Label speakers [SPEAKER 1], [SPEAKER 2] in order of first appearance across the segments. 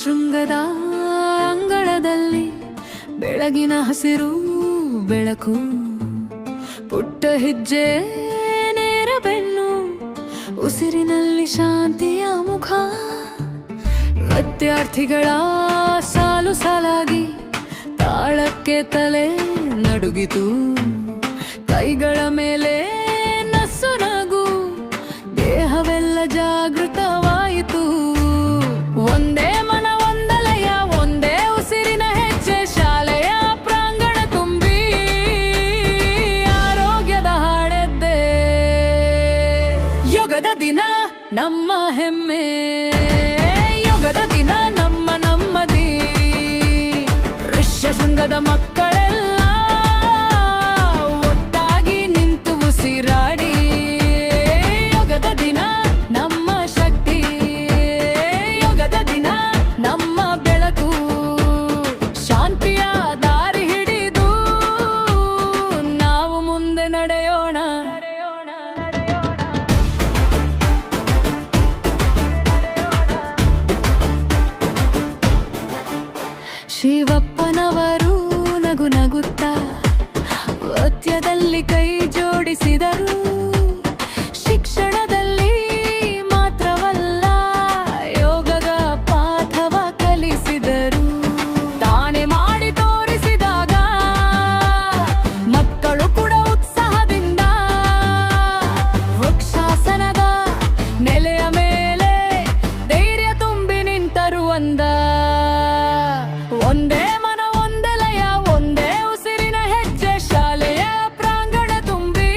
[SPEAKER 1] ಶೃಂಗದ ಅಂಗಳದಲ್ಲಿ ಬೆಳಗಿನ ಹಸಿರು ಬೆಳಕು, ಪುಟ್ಟ ಹೆಜ್ಜೆ ನೇರ ಬೆನ್ನು, ಉಸಿರಿನಲ್ಲಿ ಶಾಂತಿಯ ಮುಖ. ವಿದ್ಯಾರ್ಥಿಗಳ ಸಾಲು ಸಾಲಾಗಿ ತಾಳಕ್ಕೆ ತಲೆ ನಡುಗಿತು, ಕೈಗಳ ಮೇಲೆ ನಸು ನಗು, ದೇಹವೆಲ್ಲ ಜಾಗೃತವಾಯಿತು. ಒಂದೇ ಮನ ಒಂದಲಯ, ಒಂದೇ ಉಸಿರಿನ ಹೆಜ್ಜೆ, ಶಾಲೆಯ ಪ್ರಾಂಗಣ ತುಂಬಿ ಆರೋಗ್ಯದ ಹಾಡೆದ್ದೆ. ಯೋಗದ ದಿನ ನಮ್ಮ ಹೆಮ್ಮೆ, ಯೋಗದ ದಿನ ನಮ್ಮ ನಮ್ಮದಿ. ಋಷ್ಯಶೃಂಗದ ಮಕ್ಕಳೆಲ್ಲ ಒಟ್ಟಾಗಿ ನಿಂತು ಉಸಿರಾಡಿ. ಯೋಗದ ದಿನ ನಮ್ಮ ಶಕ್ತಿ, ಯೋಗದ ದಿನ ನಮ್ಮ ಬೆಳಕು, ಶಾಂತಿಯ ದಾರಿ ಹಿಡಿದು ನಾವು ಮುಂದೆ ನಡೆಯೋಣ. ಶಿವಪ್ಪನವರು ನಗು ನಗುತ್ತಾ ವಾದ್ಯದಲ್ಲಿ ಕೈ ಜೋಡಿಸಿದರು. ಶಿಕ್ಷಣದಲ್ಲಿ ಮಾತ್ರವಲ್ಲ, ಯೋಗದ ಪಾಠವ ಕಲಿಸಿದರು. ತಾನೇ ಮಾಡಿ ತೋರಿಸಿದಾಗ ಮಕ್ಕಳು ಕೂಡ ಉತ್ಸಾಹದಿಂದ ವೃಕ್ಷಾಸನದ ನೆಲೆಯ ಮೇಲೆ ಧೈರ್ಯ ತುಂಬಿ ನಿಂತರು. ಒಂದೇ ಮನ ಒಂದಲಯ, ಒಂದೇ ಉಸಿರಿನ ಹೆಜ್ಜೆ, ಶಾಲೆಯ ಪ್ರಾಂಗಣ ತುಂಬಿ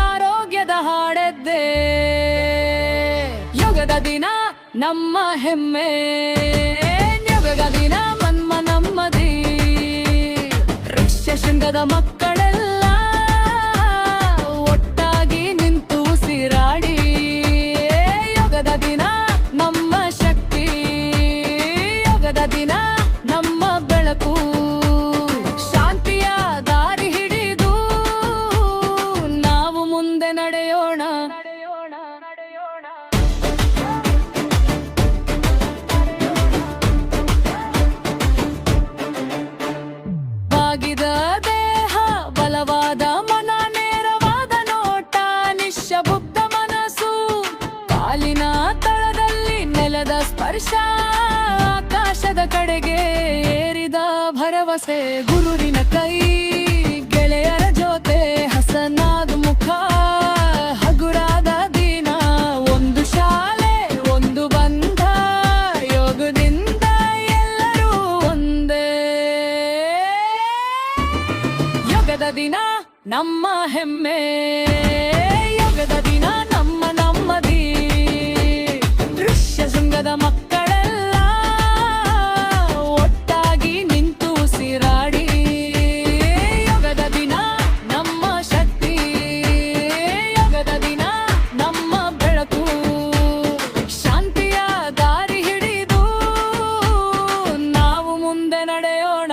[SPEAKER 1] ಆರೋಗ್ಯದ ಹಾಡೆದ್ದೆ. ಯೋಗದ ದಿನ ನಮ್ಮ ಹೆಮ್ಮೆ, ಯೋಗದ ದಿನ ನಮ್ಮ ನಮ್ಮದಿ. ಋಷ್ಯಶೃಂಗದ ಮಕ್ಕಳೆಲ್ಲ ಒಟ್ಟಾಗಿ ನಿಂತು ಉಸಿರಾಡಿ. ಯೋಗದ ದಿನ ನಮ್ಮ ಶಕ್ತಿ, ಯೋಗದ ದಿನ ನಮ್ಮ ಬೆಳಕು, ಶಾಂತಿಯ ದಾರಿ ಹಿಡಿದು ನಾವು ಮುಂದೆ ನಡೆಯೋಣ. ಬಾಗಿದ ದೇಹ, ಬಲವಾದ ಮನ, ನೇರವಾದ ನೋಟ, ನಿಶ್ಶಬ್ದ ಮನಸ್ಸು, ಕಾಲಿನ ತಳದಲ್ಲಿ ನೆಲದ ಸ್ಪರ್ಶ, ಆಕಾಶದ ಕಡೆಗೆ ಏರಿದ ಭರವಸೆ. ಗುರುವಿನ ಕೈ, ಗೆಳೆಯರ ಜೊತೆ ಹಸನಾದ ಮುಖ, ಹಗುರಾದ ದಿನ, ಒಂದು ಶಾಲೆ ಒಂದು ಬಂಧ, ಯೋಗದಿಂದ ಎಲ್ಲರೂ ಒಂದೇ. ಯೋಗದ ದಿನ ನಮ್ಮ ಹೆಮ್ಮೆ, ಯೋಗದ ದಿನ ನಮ್ಮ ನಮ್ಮದಿ. ಋಷ್ಯಶೃಂಗದ ಮಕ್ಕಳೆಲ್ಲ ಒಟ್ಟಾಗಿ ನಿಂತು ಉಸಿರಾಡಿ. ಯೋಗದ ದಿನ ನಮ್ಮ ಶಕ್ತಿ, ಯೋಗದ ದಿನ ನಮ್ಮ ಬೆಳಕು, ಶಾಂತಿಯ ದಾರಿ ಹಿಡಿದು ನಾವು ಮುಂದೆ ನಡೆಯೋಣ.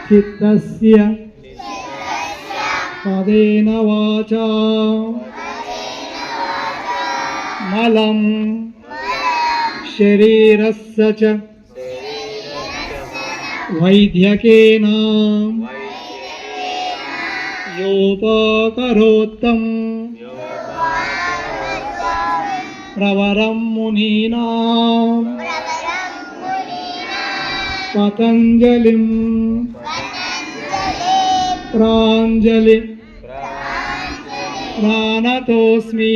[SPEAKER 2] ಚಿತ್ತಸ್ಯ ಪದೇನ ವಾಚಾ ಮಲಂ ಶರೀರಸ್ಯ ಚ ವೈದ್ಯಕೇನ ಯೋಪಕರೋತ್ತಂ ಪ್ರವರಂ ಮುನೀನಾಂ ಪತಂಜಲಿಂ ಪ್ರಾಂಜಲಿ ಪ್ರಾಣತೋಸ್ಮಿ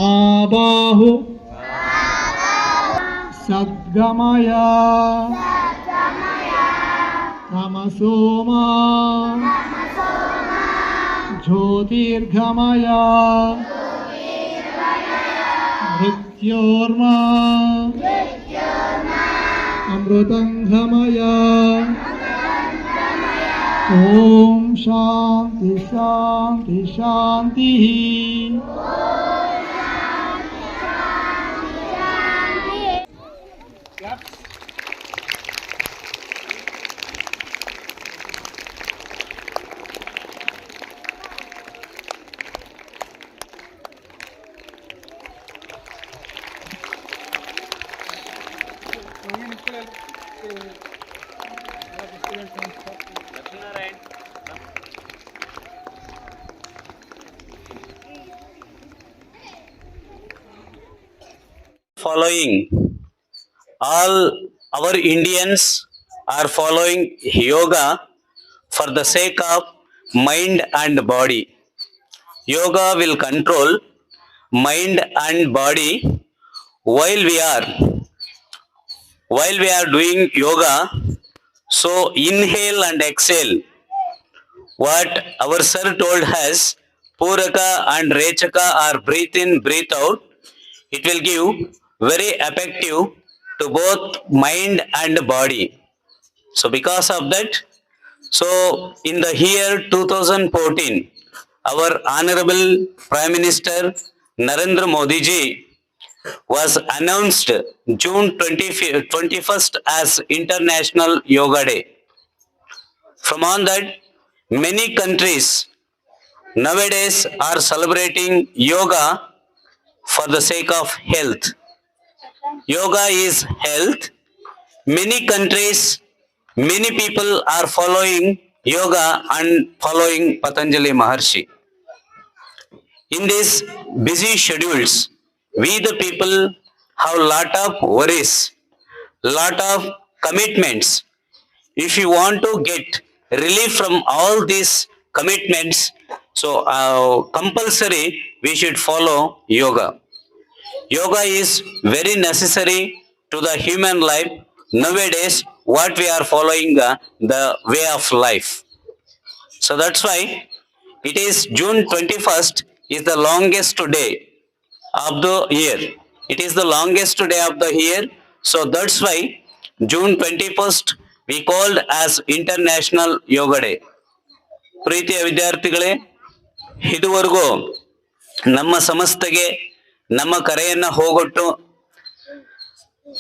[SPEAKER 2] ಆಬಾಹು ಸದ್ಗಮಯ ತಮಸೋಮ ಜ್ಯೋತಿರ್ಗಮಯ ಮೃತ್ಯೋರ್ಮಾ ಅಮೃತಂಗಮಯ. ಓಂ ಶಾಂತಿ ಶಾಂತಿ ಶಾಂತಿ.
[SPEAKER 3] following, all our Indians are following yoga for the sake of mind and body. Yoga will control mind and body while we are doing yoga. So inhale and exhale, what our sir told us, puraka and rechaka are breathe in breathe out. It will give very effective to both mind and body. So because of that, so in the year 2014, our honorable Prime Minister Narendra Modi ji was announced June 21st as International Yoga Day. From on that, many countries nowadays are celebrating yoga for the sake of health. Yoga is health. Many countries, many people are following yoga and following Patanjali Maharshi. In these busy schedules, we the people have lot of worries, lot of commitments. If you want to get relief from all these commitments, so compulsory we should follow yoga. Yoga is very necessary to the human life nowadays. What we are following the way of life. So that's why it is June 21st is the longest day of the year. It is the longest day of the year. So that's why June 21st we called as International Yoga Day. ಪ್ರೀತಿಯ ವಿದ್ಯಾರ್ಥಿಗಳೇ, ಇದುವರೆಗೂ ನಮ್ಮ ಸಂಸ್ಥೆಗೆ ನಮ್ಮ ಕರೆಯನ್ನ ಹೋಗೊಟ್ಟು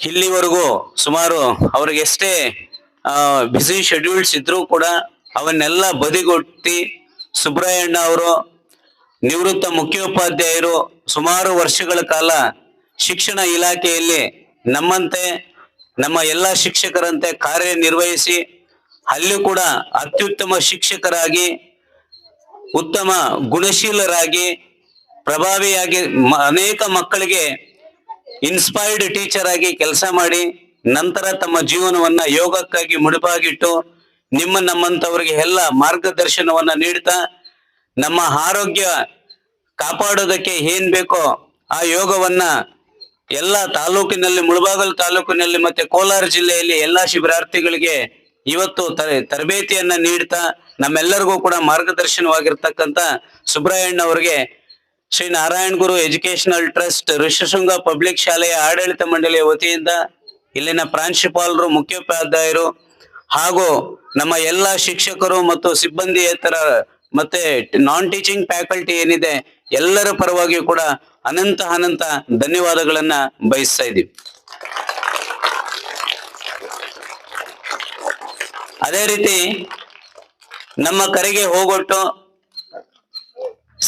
[SPEAKER 3] ಇಲ್ಲಿವರೆಗೂ ಸುಮಾರು ಅವ್ರಿಗೆ ಎಷ್ಟೇ ಬಿಸಿ ಶೆಡ್ಯೂಲ್ಸ್ ಇದ್ರೂ ಕೂಡ ಅವನ್ನೆಲ್ಲ ಬದಿಗೊತ್ತಿ ಸುಬ್ರಾಯಣ್ಣ ಅವರು ನಿವೃತ್ತ ಮುಖ್ಯೋಪಾಧ್ಯಾಯರು ಸುಮಾರು ವರ್ಷಗಳ ಕಾಲ ಶಿಕ್ಷಣ ಇಲಾಖೆಯಲ್ಲಿ ನಮ್ಮಂತೆ ನಮ್ಮ ಎಲ್ಲ ಶಿಕ್ಷಕರಂತೆ ಕಾರ್ಯನಿರ್ವಹಿಸಿ ಅಲ್ಲೂ ಕೂಡ ಅತ್ಯುತ್ತಮ ಶಿಕ್ಷಕರಾಗಿ, ಉತ್ತಮ ಗುಣಶೀಲರಾಗಿ, ಪ್ರಭಾವಿಯಾಗಿ ಅನೇಕ ಮಕ್ಕಳಿಗೆ ಇನ್ಸ್ಪೈರ್ಡ್ ಟೀಚರ್ ಆಗಿ ಕೆಲಸ ಮಾಡಿ ನಂತರ ತಮ್ಮ ಜೀವನವನ್ನ ಯೋಗಕ್ಕಾಗಿ ಮುಡಿಪಾಗಿಟ್ಟು ನಮ್ಮಂತವರಿಗೆ ಎಲ್ಲ ಮಾರ್ಗದರ್ಶನವನ್ನ ನೀಡ್ತಾ ನಮ್ಮ ಆರೋಗ್ಯ ಕಾಪಾಡೋದಕ್ಕೆ ಏನ್ ಬೇಕೋ ಆ ಯೋಗವನ್ನ ಎಲ್ಲ ತಾಲೂಕಿನಲ್ಲಿ, ಮುಳಬಾಗಲ್ ತಾಲೂಕಿನಲ್ಲಿ ಮತ್ತೆ ಕೋಲಾರ ಜಿಲ್ಲೆಯಲ್ಲಿ ಎಲ್ಲಾ ಶಿಬಿರಾರ್ಥಿಗಳಿಗೆ ಇವತ್ತು ತರಬೇತಿಯನ್ನ ನೀಡ್ತಾ ನಮ್ಮೆಲ್ಲರಿಗೂ ಕೂಡ ಮಾರ್ಗದರ್ಶನವಾಗಿರ್ತಕ್ಕಂಥ ಸುಬ್ರಾಯಣ್ಣ ಅವರಿಗೆ Shri Narayana Guru educational trust ಋಷಶೃಂಗ public ಶಾಲೆಯ ಆಡಳಿತ ಮಂಡಳಿಯ ವತಿಯಿಂದ ಇಲ್ಲಿನ ಪ್ರಾಂಶುಪಾಲರು, ಮುಖ್ಯೋಪಾಧ್ಯಾಯರು ಹಾಗೂ ನಮ್ಮ ಎಲ್ಲ ಶಿಕ್ಷಕರು ಮತ್ತು ಸಿಬ್ಬಂದಿಯೇತರ ಮತ್ತೆ ನಾನ್ ಟೀಚಿಂಗ್ ಫ್ಯಾಕಲ್ಟಿ ಏನಿದೆ ಎಲ್ಲರ ಪರವಾಗಿಯೂ ಕೂಡ ಅನಂತ ಧನ್ಯವಾದಗಳನ್ನ ಬಯಸ್ತಾ ಇದ್ದೀವಿ. ಅದೇ ರೀತಿ ನಮ್ಮ ಕರೆಗೆ ಹೋಗೊಟ್ಟು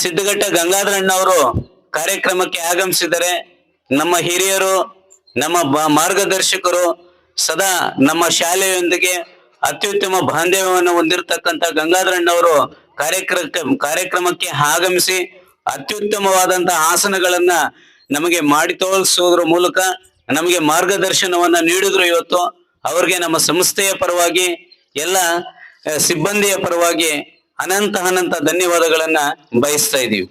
[SPEAKER 3] ಸಿದ್ದಘಟ್ಟ ಗಂಗಾಧರಣ್ಣವರು ಕಾರ್ಯಕ್ರಮಕ್ಕೆ ಆಗಮಿಸಿದರೆ ನಮ್ಮ ಹಿರಿಯರು, ನಮ್ಮ ಮಾರ್ಗದರ್ಶಕರು ಸದಾ ನಮ್ಮ ಶಾಲೆಯೊಂದಿಗೆ ಅತ್ಯುತ್ತಮ ಬಾಂಧವ್ಯವನ್ನು ಹೊಂದಿರತಕ್ಕಂಥ ಗಂಗಾಧರಣ್ಣವರು ಕಾರ್ಯಕ್ರಮಕ್ಕೆ ಆಗಮಿಸಿ ಅತ್ಯುತ್ತಮವಾದಂತಹ ಆಸನಗಳನ್ನ ನಮಗೆ ಮಾಡಿ ತೋರಿಸೋದ್ರ ಮೂಲಕ ನಮಗೆ ಮಾರ್ಗದರ್ಶನವನ್ನ ನೀಡಿದ್ರು. ಇವತ್ತು ಅವ್ರಿಗೆ ನಮ್ಮ ಸಂಸ್ಥೆಯ ಪರವಾಗಿ ಎಲ್ಲ ಸಿಬ್ಬಂದಿಯ ಪರವಾಗಿ ಅನಂತ ಧನ್ಯವಾದಗಳನ್ನ ಬಯಸ್ತಾ ಇದ್ದೀವಿ.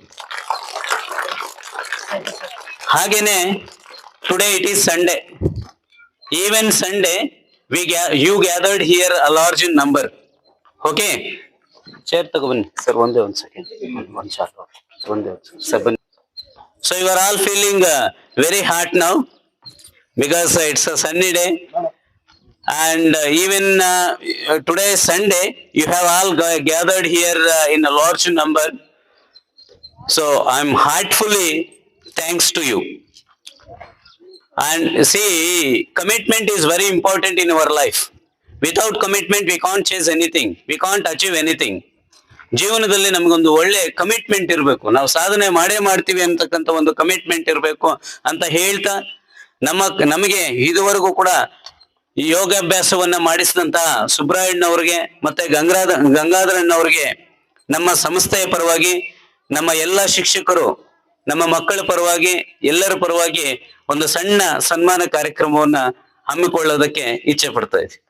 [SPEAKER 3] ಹಾಗೇನೆ today it is Sunday. Even Sunday you gathered here a large in number. Okay, chair ತಗೊಬನ್ನಿ ಸರ್. ಒಂದೇ ಒಂದು ಸೆಕೆಂಡ್, ಒಂದು ಶಾರ್ಟ್ ಒಂದೇ ಸರ್ ಬನ್ನಿ. So you are all feeling very hot now because it's a sunny day, and even today is Sunday. You have all gathered here in a large number. So I'm heartfully thanks to you. And see, commitment is very important in our life. Without commitment we can't chase anything, we can't achieve anything. ಜೀವನದಲ್ಲಿ ನಮಗೊಂದು ಒಳ್ಳೆ commitment ಇರಬೇಕು. ನಾವು ಸಾಧನೆ ಮಾಡೇ ಮಾಡ್ತೀವಿ ಅಂತಕ್ಕಂಥ ಒಂದು ಕಮಿಟ್ಮೆಂಟ್ ಇರಬೇಕು ಅಂತ ಹೇಳ್ತಾ ನಮಗೆ ಇದುವರೆಗೂ ಕೂಡ ಯೋಗಾಭ್ಯಾಸವನ್ನ ಮಾಡಿಸಿದಂತಹ ಸುಬ್ರಾಯಣ್ಣವ್ರಿಗೆ ಮತ್ತೆ ಗಂಗಾಧರಣ್ಣವ್ರಿಗೆ ನಮ್ಮ ಸಂಸ್ಥೆಯ ಪರವಾಗಿ, ನಮ್ಮ ಎಲ್ಲ ಶಿಕ್ಷಕರು ನಮ್ಮ ಮಕ್ಕಳ ಪರವಾಗಿ ಎಲ್ಲರ ಪರವಾಗಿ ಒಂದು ಸಣ್ಣ ಸನ್ಮಾನ ಕಾರ್ಯಕ್ರಮವನ್ನ ಹಮ್ಮಿಕೊಳ್ಳೋದಕ್ಕೆ ಇಚ್ಛೆ ಪಡ್ತಾ ಇದ್ದೀನಿ.